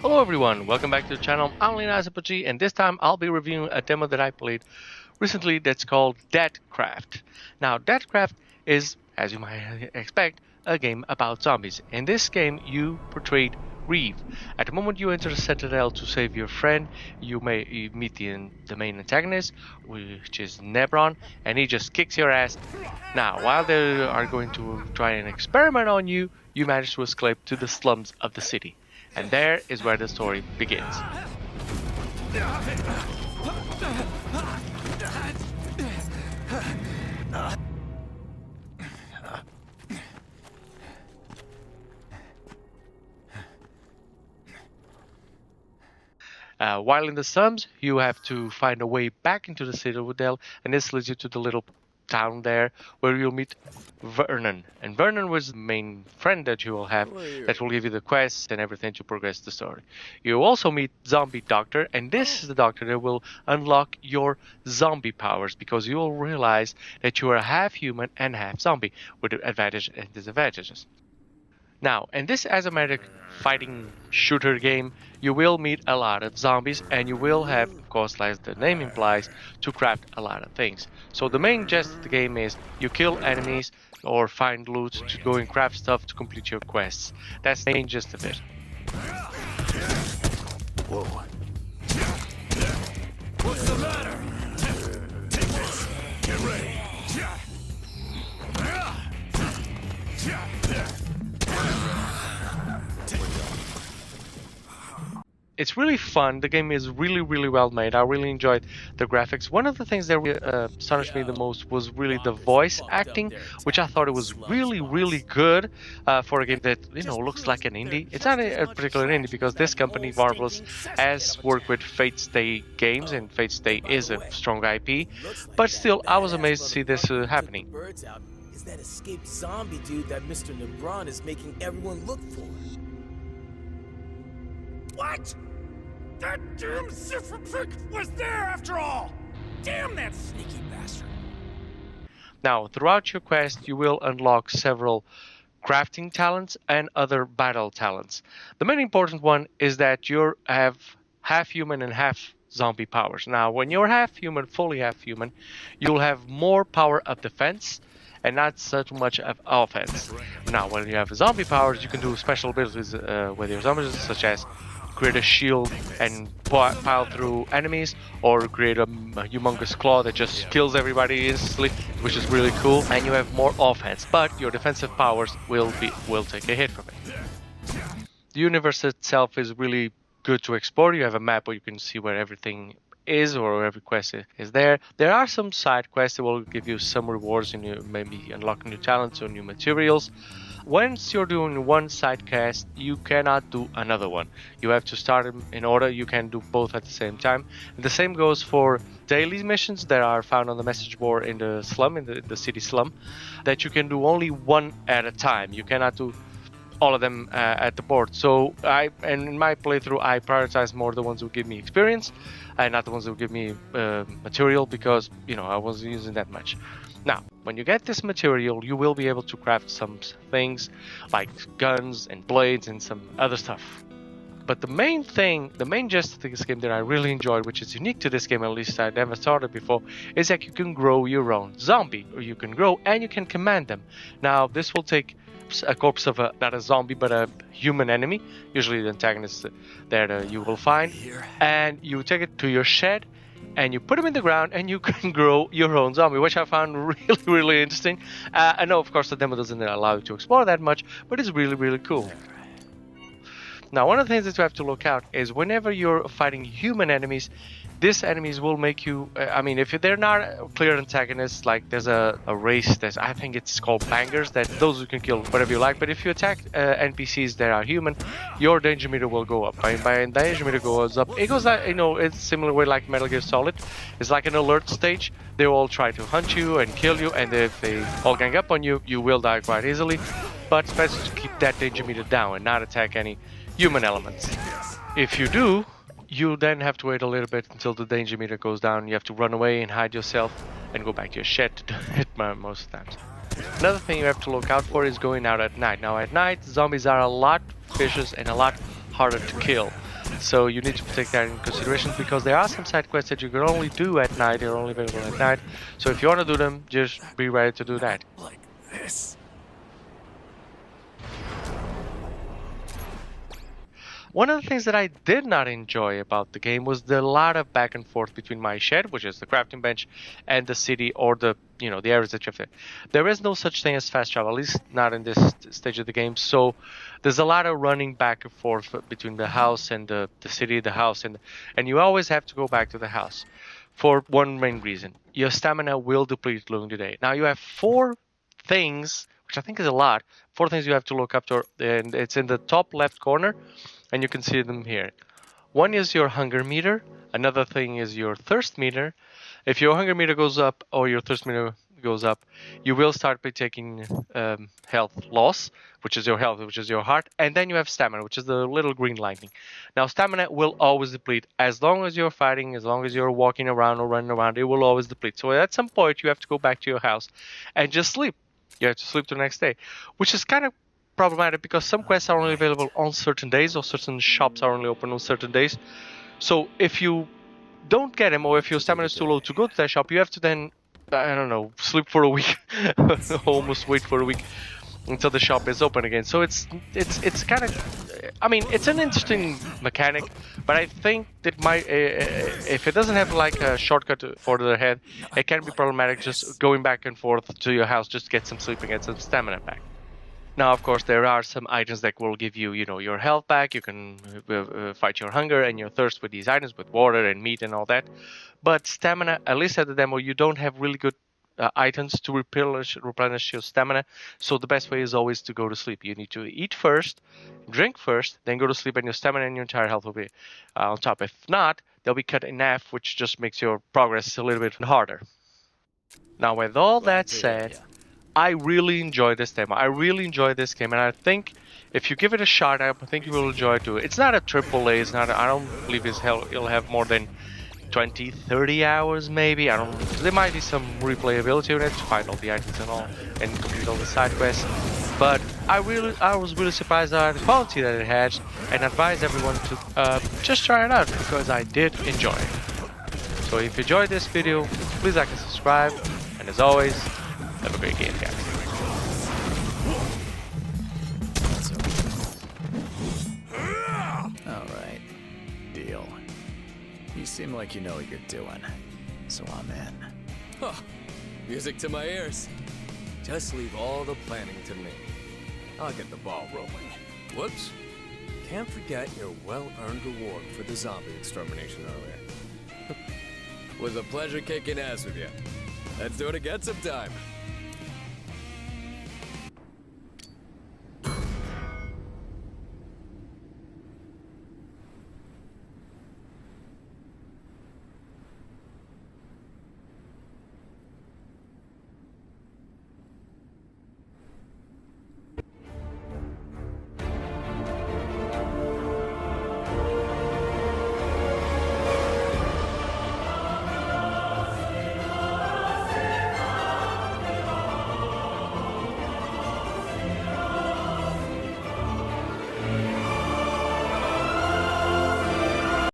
Hello everyone, welcome back to the channel. I'm Leonardo, and this time I'll be reviewing a demo that I played recently that's called Deadcraft. Now, Deadcraft is, as you might expect, a game about zombies. In this game, you portrayed Reeve. At the moment you enter the Citadel to save your friend, you meet the main antagonist, which is Nebron, and he just kicks your ass. Now, while they are going to try an experiment on you, you manage to escape to the slums of the city. And there is where the story begins. While in the slums, you have to find a way back into the Citadel, and this leads you to the little town there where you'll meet Vernon. And Vernon was the main friend that you will have that will give you the quests and everything to progress the story. You also meet Zombie Doctor, and this is the doctor that will unlock your zombie powers, because you will realize that you are half human and half zombie with advantages and disadvantages. Now, in this asymmetric fighting shooter game, you will meet a lot of zombies, and you will have, of course, as the name implies, to craft a lot of things. So the main gist of the game is you kill enemies or find loot to go and craft stuff to complete your quests. That's the main gist of it. Whoa. What's the matter? Take this. Get ready. It's really fun. The game is really well made. I really enjoyed the graphics. One of the things that really astonished me the most was really the voice acting, which I thought it was really good for a game that, you know, looks like an indie. It's not a particular indie because this company, Marvelous, has worked with Fate Stay games, and Fate Stay is a strong IP. But still, I was amazed to see this happening. Is that escaped zombie dude that Mr. Nebron is making everyone look for? What? That damn zipper prick was there after all! Damn that sneaky bastard! Now, throughout your quest, you will unlock several crafting talents and other battle talents. The main important one is that you have half human and half zombie powers. Now, when you're half human, fully half human, you'll have more power of defense and not so much of offense. Now, when you have zombie powers, you can do special abilities with your zombies, such as create a shield and pile through enemies, or create a humongous claw that just kills everybody instantly, which is really cool. And you have more offense, but your defensive powers will take a hit from it. The universe itself is really good to explore. You have a map where you can see where everything is, or every quest is there. There are some side quests that will give you some rewards, and you maybe unlock new talents or new materials. Once you're doing one side quest, you cannot do another one. You have to start them in order. You can do both at the same time. And the same goes for daily missions that are found on the message board in the slum, in the city slum, that you can do only one at a time. You cannot do all of them at the board. So in my playthrough, I prioritize more the ones who give me experience and not the ones who give me material, because, you know, I wasn't using that much. Now, when you get this material, you will be able to craft some things like guns and blades and some other stuff. But the main gist of this game that I really enjoyed, which is unique to this game, at least I never started before, is that you can grow your own zombie, or you can grow and you can command them. Now, this will take a corpse of not a zombie but a human enemy, usually the antagonist that you will find, and you take it to your shed and you put them in the ground and you can grow your own zombie, which I found really interesting. I know, of course, the demo doesn't allow you to explore that much, but it's really cool. Now, one of the things that you have to look out is whenever you're fighting human enemies, these enemies will make you, I mean, if they're not clear antagonists, like there's a race, I think it's called bangers, that those you can kill whatever you like. But if you attack NPCs that are human, your danger meter will go up. By danger meter goes up, it goes, you know, it's similar way like Metal Gear Solid. It's like an alert stage. They all try to hunt you and kill you, and if they all gang up on you, you will die quite easily. But it's best to keep that danger meter down and not attack any human elements. If you do, you then have to wait a little bit until the danger meter goes down. You have to run away and hide yourself and go back to your shed to do it most times. Another thing you have to look out for is going out at night. Now at night, zombies are a lot vicious and a lot harder to kill. So you need to take that in consideration because there are some side quests that you can only do at night. They're only available at night. So if you want to do them, just be ready to do that. Like this. One of the things that I did not enjoy about the game was the lot of back and forth between my shed, which is the crafting bench, and the city or the the areas that you have there. There is no such thing as fast travel, at least not in this stage of the game. So there's a lot of running back and forth between the house and the city, the house, and you always have to go back to the house for one main reason. Your stamina will deplete during the day. Now you have 4 things, which I think is a lot. 4 things you have to look up to, and it's in the top left corner. And you can see them here. One is your hunger meter. Another thing is your thirst meter. If your hunger meter goes up or your thirst meter goes up, you will start by taking health loss, which is your health, which is your heart. And then you have stamina, which is the little green lightning. Now, stamina will always deplete. As long as you're fighting, as long as you're walking around or running around, it will always deplete. So at some point, you have to go back to your house and just sleep. You have to sleep the next day, which is kind of problematic because some quests are only available on certain days or certain shops are only open on certain days. So if you don't get them or if your stamina is too low to go to that shop, you have to then, I don't know, sleep for a week, almost wait for a week until the shop is open again. So it's kind of, I mean, it's an interesting mechanic, but I think that if it doesn't have like a shortcut for the head, it can be problematic just going back and forth to your house just to get some sleep and get some stamina back. Now, of course, there are some items that will give you, your health back. You can fight your hunger and your thirst with these items, with water and meat and all that. But stamina, at least at the demo, you don't have really good items to replenish your stamina. So the best way is always to go to sleep. You need to eat first, drink first, then go to sleep, and your stamina and your entire health will be on top. If not, they'll be cut in half, which just makes your progress a little bit harder. Now, with all that said, I really enjoy this demo. I really enjoy this game, and I think if you give it a shot, I think you will enjoy it too. It's not a AAA. It's not. I don't believe it'll have more than 20, 30 hours maybe. There might be some replayability in it to find all the items and all, and complete all the side quests. But I was really surprised at the quality that it had, and advise everyone to just try it out because I did enjoy it. So if you enjoyed this video, please like and subscribe, and as always, have a great game, guys. Alright. Deal. You seem like you know what you're doing, so I'm in. Huh. Music to my ears. Just leave all the planning to me. I'll get the ball rolling. Whoops. Can't forget your well-earned reward for the zombie extermination earlier. Was a pleasure kicking ass with you. Let's do it again sometime.